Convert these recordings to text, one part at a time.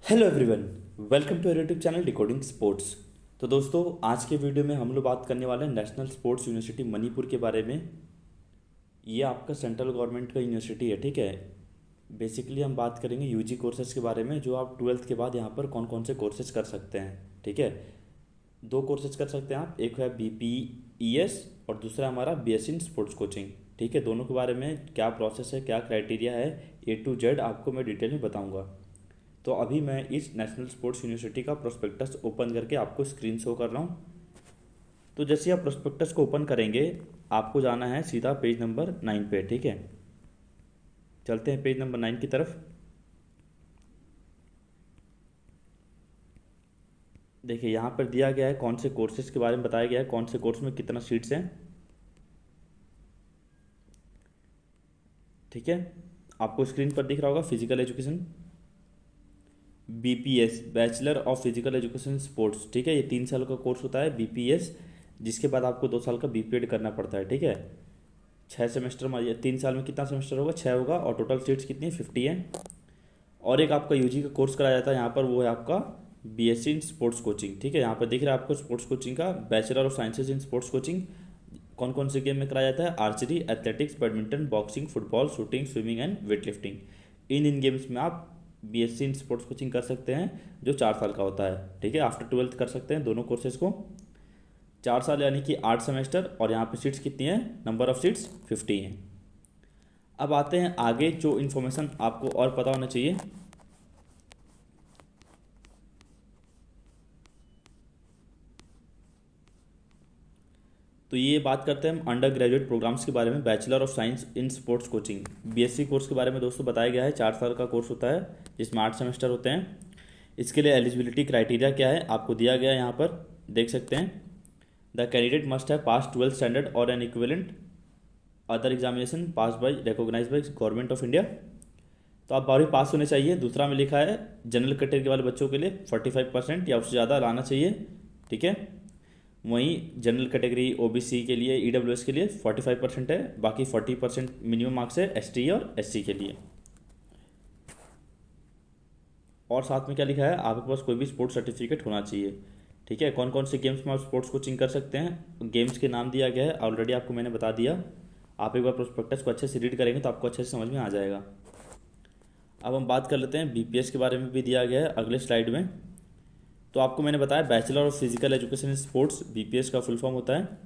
Hello everyone, welcome to YouTube channel decoding sports. तो दोस्तों, आज के वीडियो में हम लोग बात करने वाले हैं नेशनल स्पोर्ट्स यूनिवर्सिटी मणिपुर के बारे में। ये आपका सेंट्रल गवर्नमेंट का यूनिवर्सिटी है, ठीक है। बेसिकली हम बात करेंगे यूजी कोर्सेज के बारे में, जो आप ट्वेल्थ के बाद यहाँ पर कौन कौन से कोर्सेज कर सकते हैं, ठीक है। दो कोर्सेज कर सकते हैं आप, एक है BPES और दूसरा हमारा BSc इन स्पोर्ट्स कोचिंग, ठीक है। दोनों के बारे में क्या प्रोसेस है, क्या क्राइटेरिया है, A to Z आपको मैं डिटेल में बताऊँगा। तो अभी मैं इस नेशनल स्पोर्ट्स यूनिवर्सिटी का प्रोस्पेक्टस ओपन करके आपको स्क्रीन शो कर रहा हूँ। तो जैसे आप प्रोस्पेक्टस को ओपन करेंगे, आपको जाना है सीधा पेज नंबर 9 पे, ठीक है। चलते हैं पेज नंबर 9 की तरफ। देखिए, यहाँ पर दिया गया है कौन से कोर्सेज के बारे में बताया गया है, कौन से कोर्स में कितना सीट्स हैं, ठीक है। आपको स्क्रीन पर दिख रहा होगा physical education, BPS bachelor of physical education sports, ठीक है। ये 3 साल का कोर्स होता है BPS, जिसके बाद आपको 2 साल का BPED करना पड़ता है, ठीक है। 6 सेमेस्टर में, ये 3 साल में कितना सेमेस्टर होगा, 6 होगा, और टोटल सीट्स कितनी है, 50 है। और एक आपका यूजी का कोर्स कराया जाता है यहाँ पर, वो है आपका BSc इन स्पोर्ट्स कोचिंग, ठीक है। यहाँ पर दिख रहा है आपको स्पोर्ट्स कोचिंग का bachelor of sciences in sports coaching. कौन कौन से गेम में कराया जाता है, archery, athletics, badminton, boxing, football, shooting, swimming and weight lifting. In games में आप BSc इन स्पोर्ट्स कोचिंग कर सकते हैं, जो 4 साल का होता है, ठीक है। आफ्टर ट्वेल्थ कर सकते हैं दोनों कोर्सेज को। 4 साल यानी कि 8 सेमेस्टर, और यहाँ पे सीट्स कितनी है, नंबर ऑफ सीट्स 50 हैं। अब आते हैं आगे, जो इन्फॉर्मेशन आपको और पता होना चाहिए। तो ये बात करते हैं हम अंडर ग्रेजुएट प्रोग्राम्स के बारे में। Bachelor of science in sports coaching BSc course के बारे में दोस्तों बताया गया है। 4 साल का कोर्स होता है, जिसमें 8 सेमेस्टर होते हैं। इसके लिए एलिजिबिलिटी क्राइटेरिया क्या है आपको दिया गया है, यहाँ पर देख सकते हैं। The candidate must have pass 12th standard और an equivalent other examination pass by recognise by government of India. तो आप 12वीं पास होने चाहिए। दूसरा में लिखा है जनरल कैटेगरी वाले बच्चों के लिए 45% या उससे ज़्यादा लाना चाहिए, ठीक है। वहीं जनरल कैटेगरी OBC के लिए, EWS के लिए 45% है, बाकी 40% मिनिमम मार्क्स है ST और SC के लिए। और साथ में क्या लिखा है, आपके पास कोई भी स्पोर्ट्स सर्टिफिकेट होना चाहिए, ठीक है। कौन कौन से गेम्स में आप स्पोर्ट्स कोचिंग कर सकते हैं, गेम्स के नाम दिया गया है, ऑलरेडी आपको मैंने बता दिया। आप एक बार प्रोस्पेक्टस को अच्छे से रीड करेंगे तो आपको अच्छे से समझ में आ जाएगा। अब हम बात कर लेते हैं BPS के बारे में, भी दिया गया है अगले स्लाइड में। तो आपको मैंने बताया bachelor of physical education in sports, BPS का फुल फॉर्म होता है।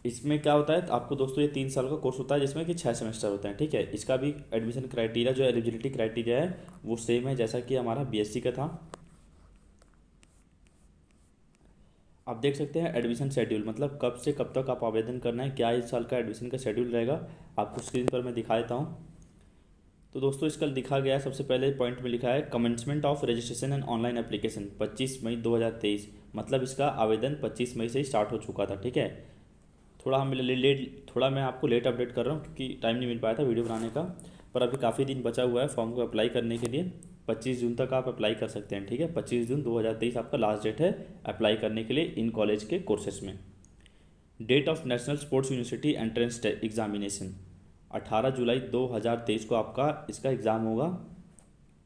इसमें क्या होता है, तो आपको दोस्तों ये 3 साल का कोर्स होता है, जिसमें कि 6 सेमेस्टर होते हैं, ठीक है। इसका भी एडमिशन क्राइटेरिया, जो एलिजिबिलिटी क्राइटेरिया है, वो सेम है जैसा कि हमारा BSc का था। आप देख सकते हैं एडमिशन शेड्यूल, मतलब कब से कब तक आप आवेदन करना है, क्या इस साल का एडमिशन का शेड्यूल रहेगा, आपको स्क्रीन पर मैं दिखा देता हूँ। तो दोस्तों, इसका लिखा गया है, सबसे पहले पॉइंट में लिखा है commencement of registration and online application 25 मई 2023, मतलब इसका आवेदन 25 मई से ही स्टार्ट हो चुका था, ठीक है। थोड़ा मैं आपको लेट अपडेट कर रहा हूँ, क्योंकि टाइम नहीं मिल पाया था वीडियो बनाने का। पर अभी काफ़ी दिन बचा हुआ है फॉर्म को अप्लाई करने के लिए। 25 जून तक आप अप्लाई कर सकते हैं, ठीक है। 25 जून 2023 आपका लास्ट डेट है अप्लाई करने के लिए इन कॉलेज के कोर्सेज में। Date of national sports university entrance examination 18 जुलाई 2023 को आपका इसका एग्ज़ाम होगा।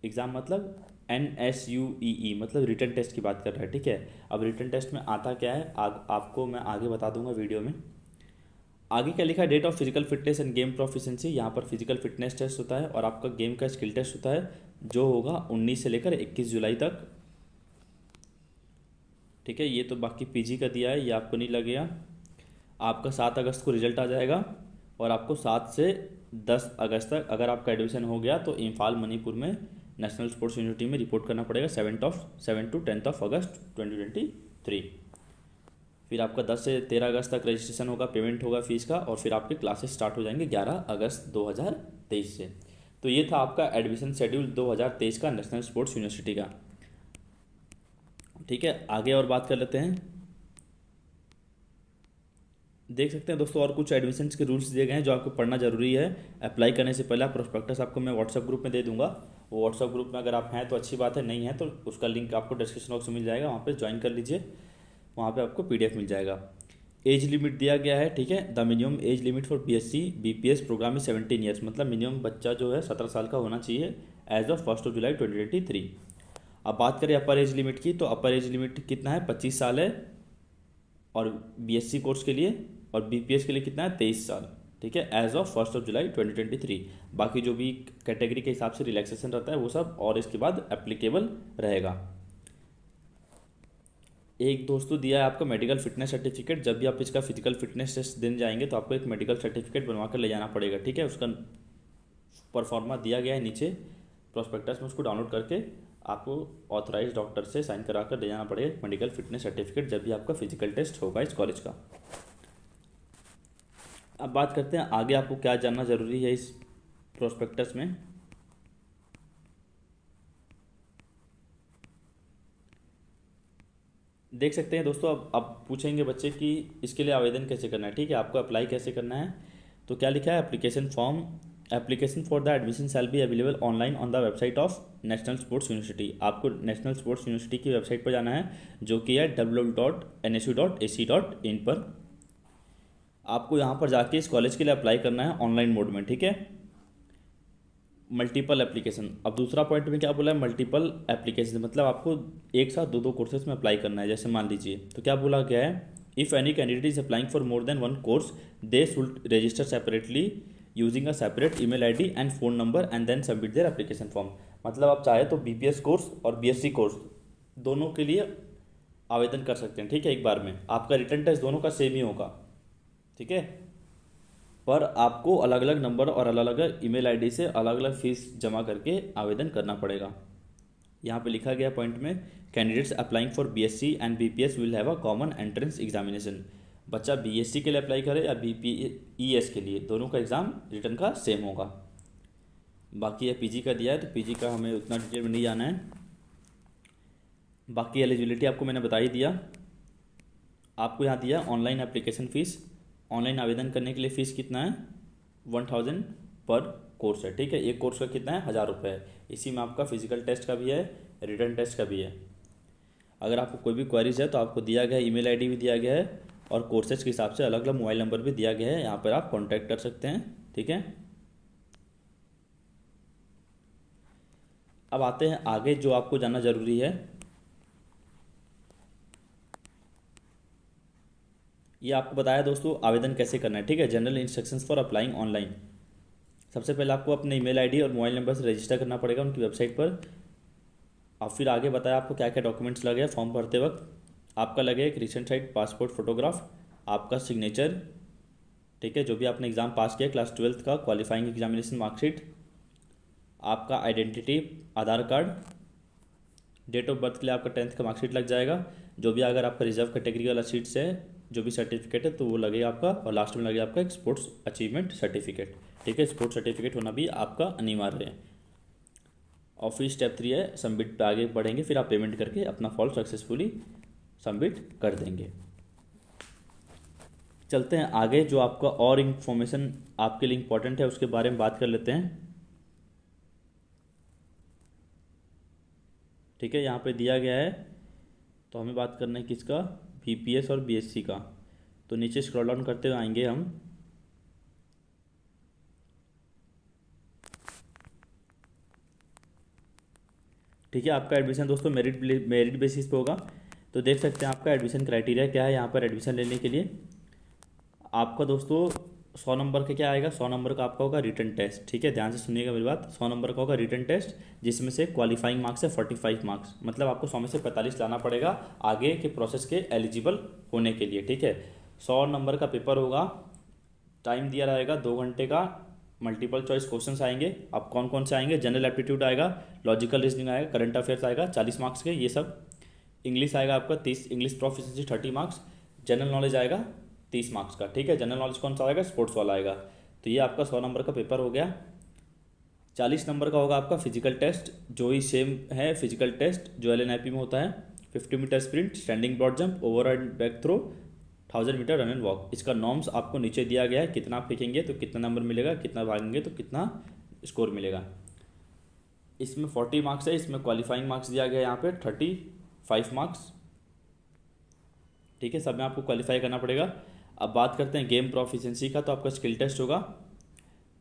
एग्ज़ाम मतलब NSUEE, मतलब रिटन टेस्ट की बात कर रहा है, ठीक है। अब रिटन टेस्ट में आता क्या है, आपको मैं आगे बता दूंगा वीडियो में। आगे क्या लिखा है, date of physical fitness and game proficiency. यहाँ पर फिजिकल फिटनेस टेस्ट होता है और आपका गेम का स्किल टेस्ट होता है, जो होगा 19 से लेकर 21 जुलाई तक, ठीक है। ये तो बाकी PG का दिया है, ये आपको नहीं लगेगा। आपका 7 अगस्त को रिजल्ट आ जाएगा, और आपको 7 से 10 अगस्त तक अगर आपका एडमिशन हो गया तो इम्फाल मणिपुर में नेशनल स्पोर्ट्स यूनिवर्सिटी में रिपोर्ट करना पड़ेगा 7 to 10 अगस्त 2023। फिर आपका 10 से 13 अगस्त तक रजिस्ट्रेशन होगा, पेमेंट होगा फीस का, और फिर आपके क्लासेस स्टार्ट हो जाएंगे 11 अगस्त 2023 से। तो ये था आपका एडमिशन शेड्यूल 2023 का नेशनल स्पोर्ट्स यूनिवर्सिटी का, ठीक है। आगे और बात कर लेते हैं। देख सकते हैं दोस्तों, और कुछ एडमिशन्स के रूल्स दिए गए हैं जो आपको पढ़ना जरूरी है। अप्लाई करने से पहले प्रोस्पेक्टस आपको मैं व्हाट्सएप ग्रुप में दे दूंगा। वो व्हाट्सएप ग्रुप में अगर आप हैं तो अच्छी बात है, नहीं है तो उसका लिंक आपको डिस्क्रिप्शन बॉक्स में मिल जाएगा, वहाँ पे ज्वाइन कर लीजिए। वहाँ पे आपको PDF मिल जाएगा। एज लिमिट दिया गया है, ठीक है। The minimum age limit for BSc BPS program is 17 years, मतलब मिनिमम बच्चा जो है 17 साल का होना चाहिए एज ऑफ 1 जुलाई 2023। अब बात करें अपर एज लिमिट की, तो अपर एज लिमिट कितना है, 25 साल है और बीएससी कोर्स के लिए, और बीपीएस के लिए कितना है, 23 साल। ठीक है, एज ऑफ 1 जुलाई 2023। बाकी जो भी कैटेगरी के हिसाब से रिलैक्सेशन रहता है वो सब और इसके बाद एप्लीकेबल रहेगा। एक दोस्तों दिया है आपको मेडिकल फिटनेस सर्टिफिकेट। जब भी आप इसका फिजिकल फिटनेस टेस्ट देने जाएंगे तो आपको एक मेडिकल सर्टिफिकेट बनवा कर ले जाना पड़ेगा। ठीक है, उसका परफॉर्मा दिया गया है नीचे प्रोस्पेक्टस में, उसको डाउनलोड करके आपको ऑथराइज डॉक्टर से साइन करा कर ले जाना पड़ेगा मेडिकल फिटनेस सर्टिफिकेट, जब भी आपका फिजिकल टेस्ट होगा इस कॉलेज का। अब बात करते हैं आगे आपको क्या जानना ज़रूरी है इस प्रोस्पेक्टस में। देख सकते हैं दोस्तों, अब पूछेंगे बच्चे कि इसके लिए आवेदन कैसे करना है। ठीक है, आपको अप्लाई कैसे करना है, तो क्या लिखा है, application for the admission shall be available online on the website of national sports university. आपको नेशनल स्पोर्ट्स यूनिवर्सिटी की वेबसाइट पर जाना है, जो कि है www.nsu.ac.in पर। आपको यहाँ पर जाके इस कॉलेज के लिए अप्लाई करना है ऑनलाइन मोड में। ठीक है, मल्टीपल एप्लीकेशन। अब दूसरा पॉइंट में क्या बोला है, मल्टीपल एप्लीकेशन, मतलब आपको एक साथ दो कोर्सेज में अप्लाई करना है। जैसे मान लीजिए, तो क्या बोला गया है, if any candidate is applying for more than one course they should register separately using a separate email ID and phone number and then submit their application form. मतलब आप चाहे तो बीपीएस कोर्स और बीएससी कोर्स दोनों के लिए आवेदन कर सकते हैं। ठीक है, एक बार में आपका रिटर्न टेस्ट दोनों का सेम ही होगा। ठीक है, पर आपको अलग अलग नंबर और अलग अलग ईमेल आईडी से अलग अलग फीस जमा करके आवेदन करना पड़ेगा। यहाँ पे लिखा गया पॉइंट में, candidates applying for BSc and BPS will have a common entrance examination. बच्चा बीएससी के लिए अप्लाई करे या बीपीईएस के लिए, दोनों का एग्ज़ाम रिटर्न का सेम होगा। बाकी ये पीजी का दिया है, तो पीजी का हमें उतना डिटेल में नहीं जाना है। बाकी एलिजिबिलिटी आपको मैंने बता ही दिया। आपको यहाँ दिया ऑनलाइन एप्लीकेशन फ़ीस। ऑनलाइन आवेदन करने के लिए फ़ीस कितना है, 1000 पर कोर्स है। ठीक है, एक कोर्स का कितना है, 1000 रुपये है। इसी में आपका फिजिकल टेस्ट का भी है, रिटर्न टेस्ट का भी है। अगर आपको कोई भी क्वेरीज है तो आपको दिया गया ईमेल आईडी भी दिया गया है और कोर्सेज के हिसाब से अलग अलग मोबाइल नंबर भी दिया गया है, यहाँ पर आप कॉन्टैक्ट कर सकते हैं। ठीक है, अब आते हैं आगे जो आपको जानना ज़रूरी है। ये आपको बताया दोस्तों आवेदन कैसे करना है। ठीक है, general instructions for applying online. सबसे पहले आपको अपने ईमेल आईडी और मोबाइल नंबर से रजिस्टर करना पड़ेगा उनकी वेबसाइट पर। और फिर आगे बताया आपको क्या क्या डॉक्यूमेंट्स लगे फॉर्म भरते वक्त। आपका लगे एक रिसेंट साइड पासपोर्ट फोटोग्राफ, आपका सिग्नेचर, ठीक है, जो भी आपने एग्ज़ाम पास किया क्लास 12th का क्वालिफाइंग एग्जामिनेशन मार्कशीट, आपका identity Aadhaar card, date of birth के लिए आपका 10th का मार्कशीट लग जाएगा। जो भी अगर आपका रिजर्व कैटेगरी वाला सीट्स है, जो भी सर्टिफिकेट है तो वो लगेगा आपका, और लास्ट में लगेगा आपका एक स्पोर्ट्स अचीवमेंट सर्टिफिकेट। ठीक है, स्पोर्ट्स सर्टिफिकेट होना भी आपका अनिवार्य है। और फिर स्टेप 3 है सबमिट पे आगे बढ़ेंगे, फिर आप पेमेंट करके अपना फॉर्म सक्सेसफुली सबमिट कर देंगे। चलते हैं आगे, जो आपका और इन्फॉर्मेशन आपके लिए इम्पोर्टेंट है उसके बारे में बात कर लेते हैं। ठीक है, यहाँ पे दिया गया है, तो हमें बात करना है किसका, बीपीएस और बीएससी का। तो नीचे स्क्रॉल डाउन करते हुए आएंगे हम। ठीक है, आपका एडमिशन दोस्तों मेरिट बेसिस पे होगा। तो देख सकते हैं आपका एडमिशन क्राइटेरिया क्या है। यहाँ पर एडमिशन लेने के लिए आपका दोस्तों 100 नंबर का क्या आएगा, 100 नंबर का आपका होगा रिटर्न टेस्ट। ठीक है, ध्यान से सुनिएगा मेरी बात, 100 नंबर का होगा रिटर्न टेस्ट, जिसमें से क्वालिफाइंग मार्क्स है 45 मार्क्स। मतलब आपको 100 में से 45 लाना पड़ेगा आगे के प्रोसेस के एलिजिबल होने के लिए। ठीक है, 100 नंबर का पेपर होगा, टाइम दिया रहेगा 2 घंटे का। मल्टीपल चॉइस क्वेश्चंस आएंगे। अब कौन कौन से आएंगे, जनरल एप्टीट्यूड आएगा, लॉजिकल रीजनिंग आएगा, करंट अफेयर्स आएगा 40 मार्क्स के ये सब। इंग्लिश आएगा आपका 30, English proficiency 30 marks. General knowledge आएगा 30 मार्क्स का। ठीक है, जनरल नॉलेज कौन सा आएगा, स्पोर्ट्स वाला आएगा। तो ये आपका 100 नंबर का पेपर हो गया। 40 नंबर का होगा आपका फिजिकल टेस्ट, जो ही सेम है फिजिकल टेस्ट जो LNIP में होता है। 50 metre sprint, standing broad jump, over and back throw, 1000 metre run and walk. इसका नॉर्म्स आपको नीचे दिया गया है, कितना फेंकेंगे तो कितना नंबर मिलेगा, कितना भागेंगे तो कितना स्कोर मिलेगा। इसमें 40 मार्क्स है, इसमें क्वालिफाइंग मार्क्स दिया गया है यहाँ पे 35 मार्क्स। ठीक है, सब में आपको क्वालिफाई करना पड़ेगा। अब बात करते हैं गेम प्रोफिशिएंसी का, तो आपका स्किल टेस्ट होगा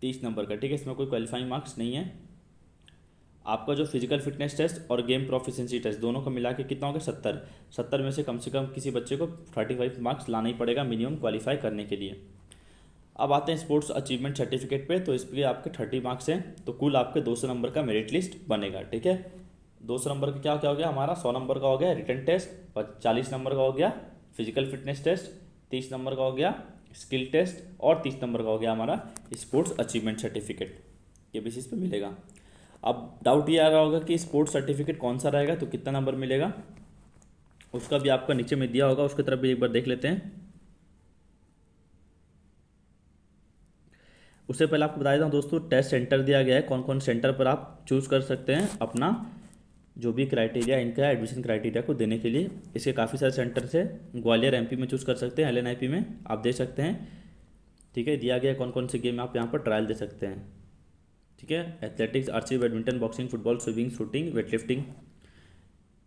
30 नंबर का। ठीक है, इसमें कोई क्वालिफाइंग मार्क्स नहीं है। आपका जो फिजिकल फिटनेस टेस्ट और गेम प्रोफिशिएंसी टेस्ट दोनों को मिला के कितना हो गया 70। 70 में से कम किसी बच्चे को 35 मार्क्स लाना ही पड़ेगा मिनिमम क्वालिफाई करने के लिए। अब आते हैं स्पोर्ट्स अचीवमेंट सर्टिफिकेट पे। तो इस पर आपके 30 मार्क्स हैं, तो कुल आपके 200 नंबर का मेरिट लिस्ट बनेगा। ठीक है, 200 नंबर का क्या क्या हो गया हमारा, 100 नंबर का हो गया रिटन टेस्ट, 40 नंबर का हो गया फिजिकल फिटनेस टेस्ट, 30 नंबर का हो गया स्किल टेस्ट और 30 नंबर का हो गया हमारा स्पोर्ट्स अचीवमेंट सर्टिफिकेट। ये बेसिस पे मिलेगा। अब डाउट ये आ रहा होगा कि स्पोर्ट्स सर्टिफिकेट कौन सा रहेगा, तो कितना नंबर मिलेगा, उसका भी आपका नीचे में दिया होगा, उसकी तरफ भी एक बार देख लेते हैं। उससे पहले आपको बता देता हूँ दोस्तों, टेस्ट सेंटर दिया गया है, कौन कौन सेंटर पर आप चूज़ कर सकते हैं अपना जो भी क्राइटेरिया इनका एडमिशन क्राइटेरिया को देने के लिए। इसके काफ़ी सारे सेंटर से ग्वालियर एमपी में चूज़ कर सकते हैं, LNIP में आप दे सकते हैं। ठीक है, दिया गया कौन कौन से गेम आप यहाँ पर ट्रायल दे सकते हैं। ठीक है, athletics, archery, badminton, boxing, football, swimming, shooting, weightlifting.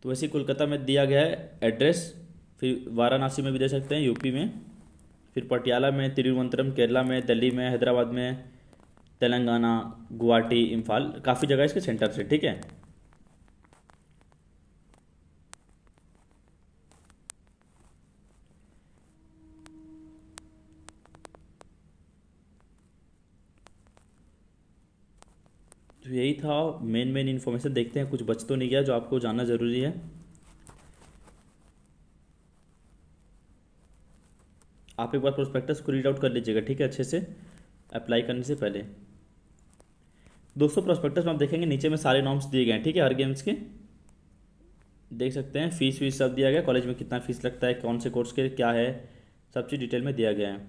तो वैसे कोलकाता में दिया गया है एड्रेस, फिर वाराणसी में भी दे सकते हैं यूपी में, फिर पटियाला में, तिरुवनंतपुरम केरला में, दिल्ली में, हैदराबाद में, तेलंगाना, गुवाहाटी, इम्फाल, काफ़ी जगह इसके सेंटर से। ठीक है, तो यही था मेन इन्फॉर्मेशन। देखते हैं कुछ बच तो नहीं गया जो आपको जानना ज़रूरी है। आप एक बार प्रोस्पेक्टस को रीड आउट कर लीजिएगा, ठीक है, अच्छे से अप्लाई करने से पहले। दोस्तों प्रोस्पेक्टस में आप देखेंगे नीचे में सारे नॉर्म्स दिए गए हैं, ठीक है, हर गेम्स के देख सकते हैं। फीस वीस सब दिया गया, कॉलेज में कितना फीस लगता है, कौन से कोर्स के क्या है, सब चीज़ डिटेल में दिया गया है।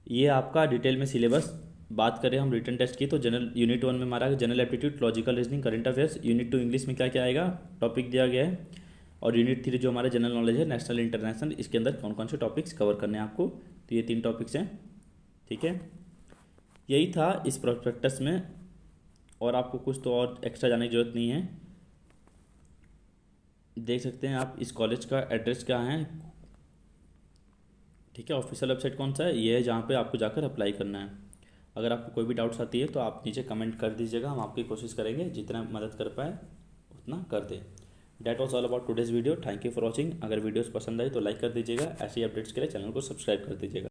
ये आपका डिटेल में सिलेबस। बात करें हम रिटन टेस्ट की, तो जनरल यूनिट 1 में हमारा general aptitude, logical reasoning, current affairs. Unit 2 English में क्या क्या आएगा, टॉपिक दिया गया है। और यूनिट 3 जो हमारा जनरल नॉलेज है, नेशनल इंटरनेशनल, इसके अंदर कौन कौन से टॉपिक्स कवर करने हैं आपको, तो ये 3 टॉपिक्स हैं। ठीक है, यही था इस प्रोस्पेक्टस में, और आपको कुछ तो और एक्स्ट्रा जाने की जरूरत नहीं है। देख सकते हैं आप इस कॉलेज का एड्रेस क्या है। ठीक है, ऑफिशियल वेबसाइट कौन सा है, ये है जहाँ पे आपको जाकर अप्लाई करना है। अगर आपको कोई भी डाउट्स आती है तो आप नीचे कमेंट कर दीजिएगा, हम आपकी कोशिश करेंगे जितना मदद कर पाए उतना कर दें। That was all about today's video. Thank you for watching. अगर वीडियोस पसंद आई तो लाइक कर दीजिएगा, ऐसी अपडेट्स के लिए चैनल को सब्सक्राइब कर दीजिएगा।